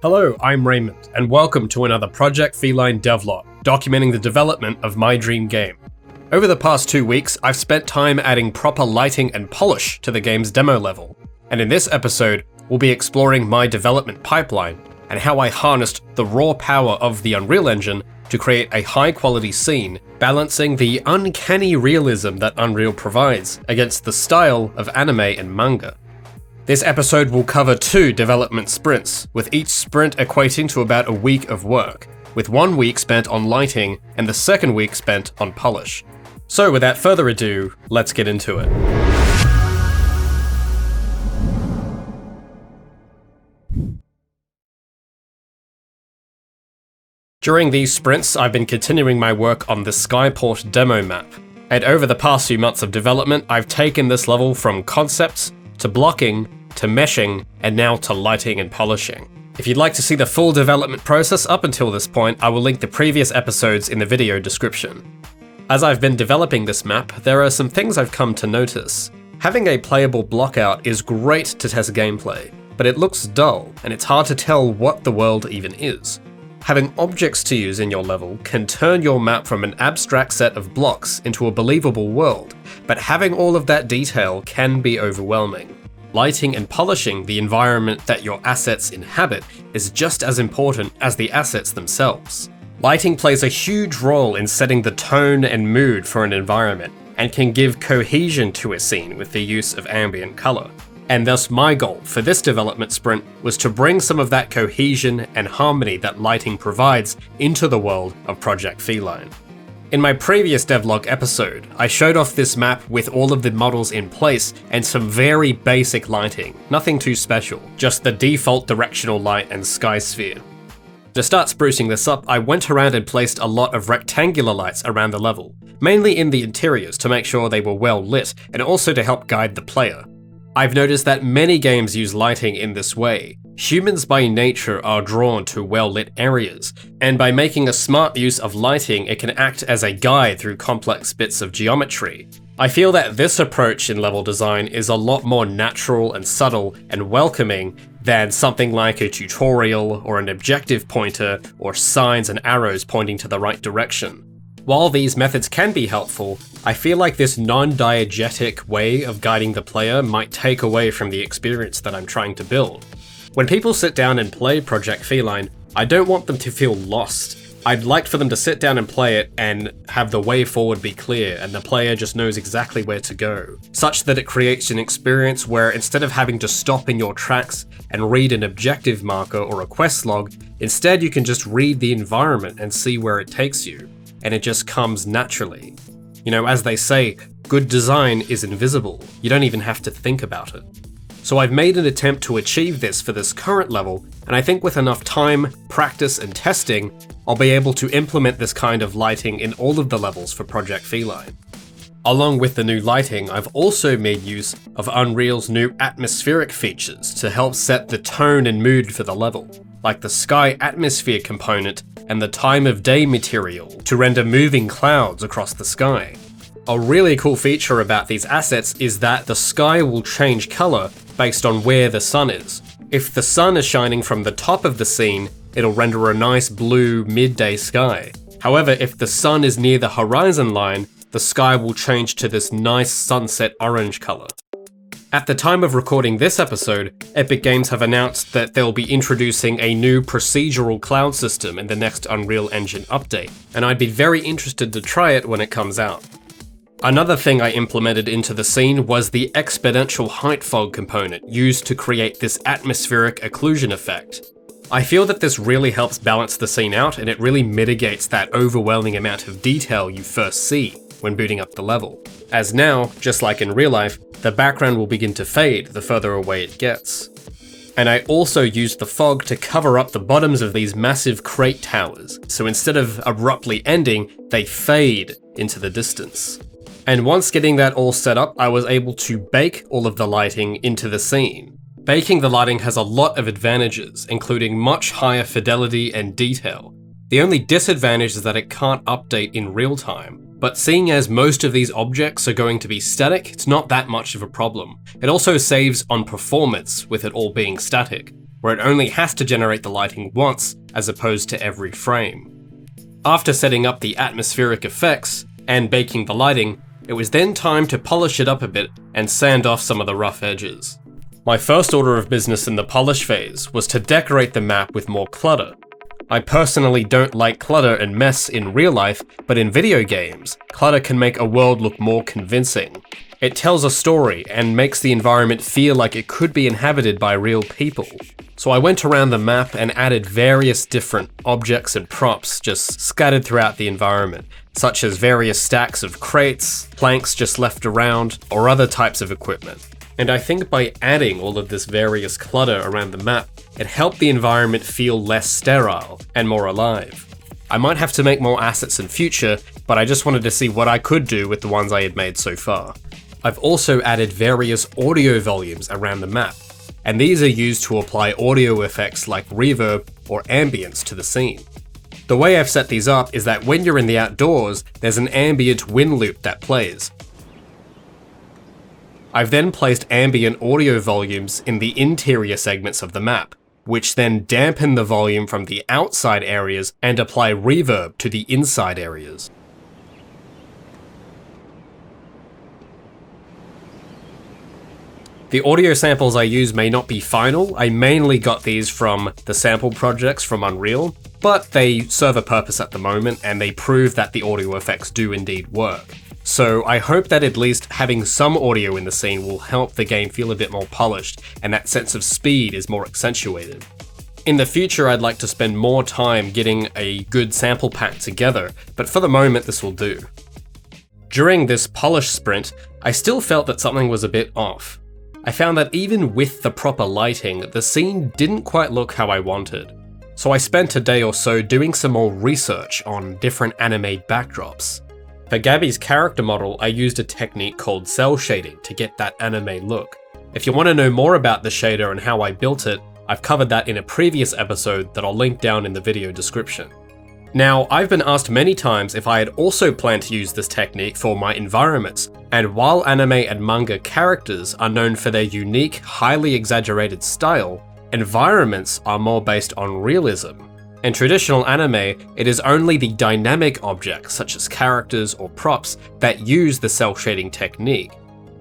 Hello, I'm Raymond, and welcome to another Project Feline devlog, documenting the development of my dream game. Over the past 2 weeks, I've spent time adding proper lighting and polish to the game's demo level, and in this episode, we'll be exploring my development pipeline and how I harnessed the raw power of the Unreal Engine to create a high-quality scene, balancing the uncanny realism that Unreal provides against the style of anime and manga. This episode will cover 2 development sprints, with each sprint equating to about a week of work, with 1 week spent on lighting and the second week spent on polish. So without further ado, let's get into it. During these sprints, I've been continuing my work on the Skyport demo map, and over the past few months of development, I've taken this level from concepts to blocking, to meshing, and now to lighting and polishing. If you'd like to see the full development process up until this point, I will link the previous episodes in the video description. As I've been developing this map, there are some things I've come to notice. Having a playable blockout is great to test gameplay, but it looks dull, and it's hard to tell what the world even is. Having objects to use in your level can turn your map from an abstract set of blocks into a believable world, but having all of that detail can be overwhelming. Lighting and polishing the environment that your assets inhabit is just as important as the assets themselves. Lighting plays a huge role in setting the tone and mood for an environment, and can give cohesion to a scene with the use of ambient color. And thus my goal for this development sprint was to bring some of that cohesion and harmony that lighting provides into the world of Project Feline. In my previous devlog episode, I showed off this map with all of the models in place and some very basic lighting, nothing too special, just the default directional light and sky sphere. To start sprucing this up, I went around and placed a lot of rectangular lights around the level, mainly in the interiors to make sure they were well lit and also to help guide the player. I've noticed that many games use lighting in this way. Humans by nature are drawn to well-lit areas, and by making a smart use of lighting, it can act as a guide through complex bits of geometry. I feel that this approach in level design is a lot more natural and subtle and welcoming than something like a tutorial or an objective pointer or signs and arrows pointing to the right direction. While these methods can be helpful, I feel like this non-diegetic way of guiding the player might take away from the experience that I'm trying to build. When people sit down and play Project Feline, I don't want them to feel lost. I'd like for them to sit down and play it and have the way forward be clear and the player just knows exactly where to go, such that it creates an experience where instead of having to stop in your tracks and read an objective marker or a quest log, instead you can just read the environment and see where it takes you. And it just comes naturally. You know, as they say, good design is invisible. You don't even have to think about it. So I've made an attempt to achieve this for this current level, and I think with enough time, practice, and testing, I'll be able to implement this kind of lighting in all of the levels for Project Feline. Along with the new lighting, I've also made use of Unreal's new atmospheric features to help set the tone and mood for the level, like the sky atmosphere component and the time of day material to render moving clouds across the sky. A really cool feature about these assets is that the sky will change color based on where the sun is. If the sun is shining from the top of the scene, it'll render a nice blue midday sky. However, if the sun is near the horizon line, the sky will change to this nice sunset orange color. At the time of recording this episode, Epic Games have announced that they'll be introducing a new procedural cloud system in the next Unreal Engine update, and I'd be very interested to try it when it comes out. Another thing I implemented into the scene was the exponential height fog component used to create this atmospheric occlusion effect. I feel that this really helps balance the scene out, and it really mitigates that overwhelming amount of detail you first see when booting up the level. As now, just like in real life, the background will begin to fade the further away it gets. And I also used the fog to cover up the bottoms of these massive crate towers, so instead of abruptly ending, they fade into the distance. And once getting that all set up, I was able to bake all of the lighting into the scene. Baking the lighting has a lot of advantages, including much higher fidelity and detail. The only disadvantage is that it can't update in real time, but seeing as most of these objects are going to be static, it's not that much of a problem. It also saves on performance with it all being static. where it only has to generate the lighting once as opposed to every frame. After setting up the atmospheric effects and baking the lighting, it was then time to polish it up a bit and sand off some of the rough edges. My first order of business in the polish phase was to decorate the map with more clutter. I personally don't like clutter and mess in real life, but in video games, clutter can make a world look more convincing. It tells a story and makes the environment feel like it could be inhabited by real people. So I went around the map and added various different objects and props just scattered throughout the environment, such as various stacks of crates, planks just left around, or other types of equipment. And I think by adding all of this various clutter around the map, it helped the environment feel less sterile and more alive. I might have to make more assets in future, but I just wanted to see what I could do with the ones I had made so far. I've also added various audio volumes around the map, and these are used to apply audio effects like reverb or ambience to the scene. The way I've set these up is that when you're in the outdoors, there's an ambient wind loop that plays. I've then placed ambient audio volumes in the interior segments of the map, which then dampen the volume from the outside areas and apply reverb to the inside areas. The audio samples I use may not be final. I mainly got these from the sample projects from Unreal, but they serve a purpose at the moment and they prove that the audio effects do indeed work. So I hope that at least having some audio in the scene will help the game feel a bit more polished and that sense of speed is more accentuated. In the future, I'd like to spend more time getting a good sample pack together, but for the moment this will do. During this polish sprint, I still felt that something was a bit off. I found that even with the proper lighting, the scene didn't quite look how I wanted. So I spent a day or so doing some more research on different anime backdrops. For Gabby's character model, I used a technique called cell shading to get that anime look. If you want to know more about the shader and how I built it, I've covered that in a previous episode that I'll link down in the video description. Now, I've been asked many times if I had also planned to use this technique for my environments, and while anime and manga characters are known for their unique, highly exaggerated style, environments are more based on realism. In traditional anime, it is only the dynamic objects, such as characters or props, that use the cell shading technique.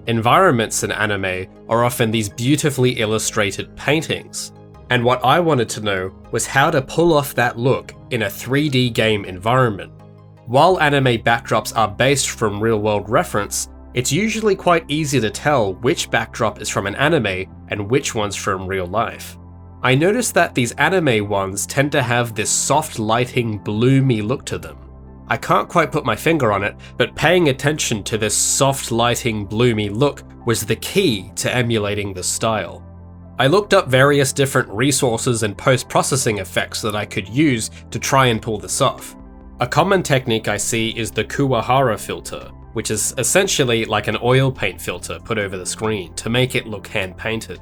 Environments in anime are often these beautifully illustrated paintings. And what I wanted to know was how to pull off that look in a 3D game environment. While anime backdrops are based from real-world reference, it's usually quite easy to tell which backdrop is from an anime and which one's from real life. I noticed that these anime ones tend to have this soft lighting, bloomy look to them. I can't quite put my finger on it, but paying attention to this soft lighting, bloomy look was the key to emulating the style. I looked up various different resources and post-processing effects that I could use to try and pull this off. A common technique I see is the Kuwahara filter, which is essentially like an oil paint filter put over the screen to make it look hand-painted.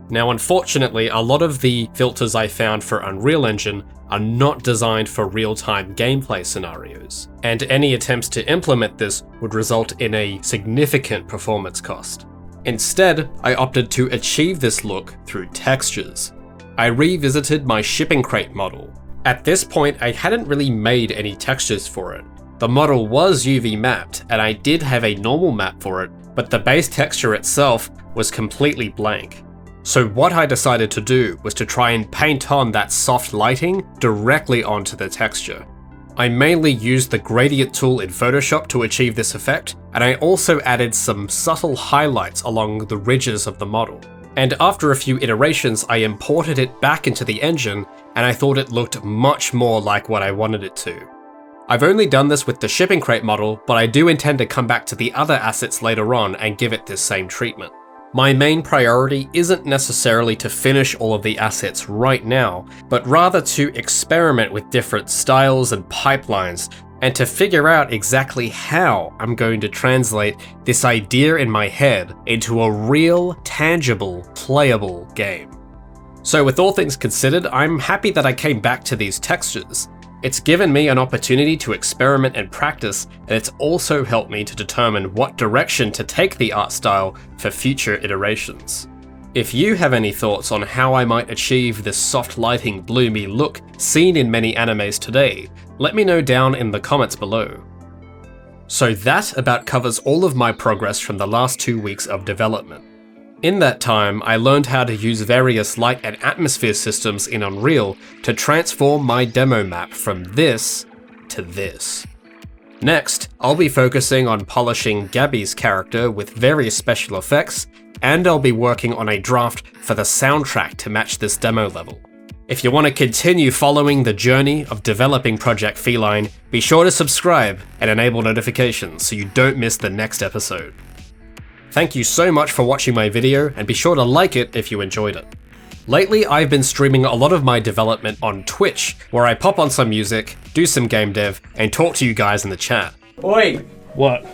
Now, unfortunately, a lot of the filters I found for Unreal Engine are not designed for real-time gameplay scenarios, and any attempts to implement this would result in a significant performance cost. Instead, I opted to achieve this look through textures. I revisited my shipping crate model. At this point, I hadn't really made any textures for it. The model was UV mapped, and I did have a normal map for it, but the base texture itself was completely blank. So what I decided to do was to try and paint on that soft lighting directly onto the texture. I mainly used the gradient tool in Photoshop to achieve this effect, and I also added some subtle highlights along the ridges of the model. And after a few iterations, I imported it back into the engine, and I thought it looked much more like what I wanted it to. I've only done this with the shipping crate model, but I do intend to come back to the other assets later on and give it this same treatment. My main priority isn't necessarily to finish all of the assets right now, but rather to experiment with different styles and pipelines, and to figure out exactly how I'm going to translate this idea in my head into a real, tangible, playable game. So with all things considered, I'm happy that I came back to these textures. It's given me an opportunity to experiment and practice, and it's also helped me to determine what direction to take the art style for future iterations. If you have any thoughts on how I might achieve this soft lighting bloomy look seen in many animes today, let me know down in the comments below. So that about covers all of my progress from the last 2 weeks of development. In that time, I learned how to use various light and atmosphere systems in Unreal to transform my demo map from this to this. Next, I'll be focusing on polishing Gabby's character with various special effects, and I'll be working on a draft for the soundtrack to match this demo level. If you want to continue following the journey of developing Project Feline, be sure to subscribe and enable notifications so you don't miss the next episode. Thank you so much for watching my video, and be sure to like it if you enjoyed it. Lately, I've been streaming a lot of my development on Twitch, where I pop on some music, do some game dev, and talk to you guys in the chat. Oi! What?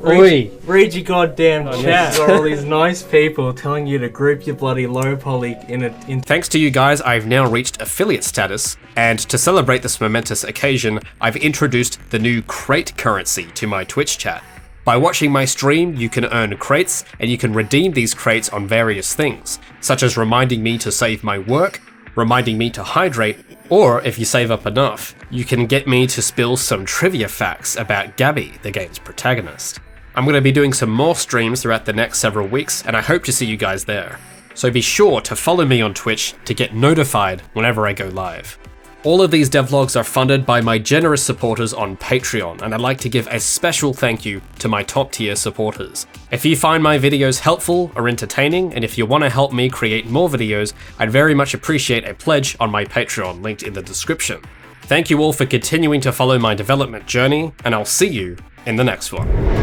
Read your goddamn chat. Got all these nice people telling you to group your bloody low poly in. Thanks to you guys, I've now reached affiliate status, and to celebrate this momentous occasion, I've introduced the new crate currency to my Twitch chat. By watching my stream, you can earn crates, and you can redeem these crates on various things, such as reminding me to save my work, reminding me to hydrate, or if you save up enough, you can get me to spill some trivia facts about Gabby, the game's protagonist. I'm going to be doing some more streams throughout the next several weeks, and I hope to see you guys there. So be sure to follow me on Twitch to get notified whenever I go live. All of these devlogs are funded by my generous supporters on Patreon, and I'd like to give a special thank you to my top tier supporters. If you find my videos helpful or entertaining, and if you want to help me create more videos, I'd very much appreciate a pledge on my Patreon linked in the description. Thank you all for continuing to follow my development journey, and I'll see you in the next one.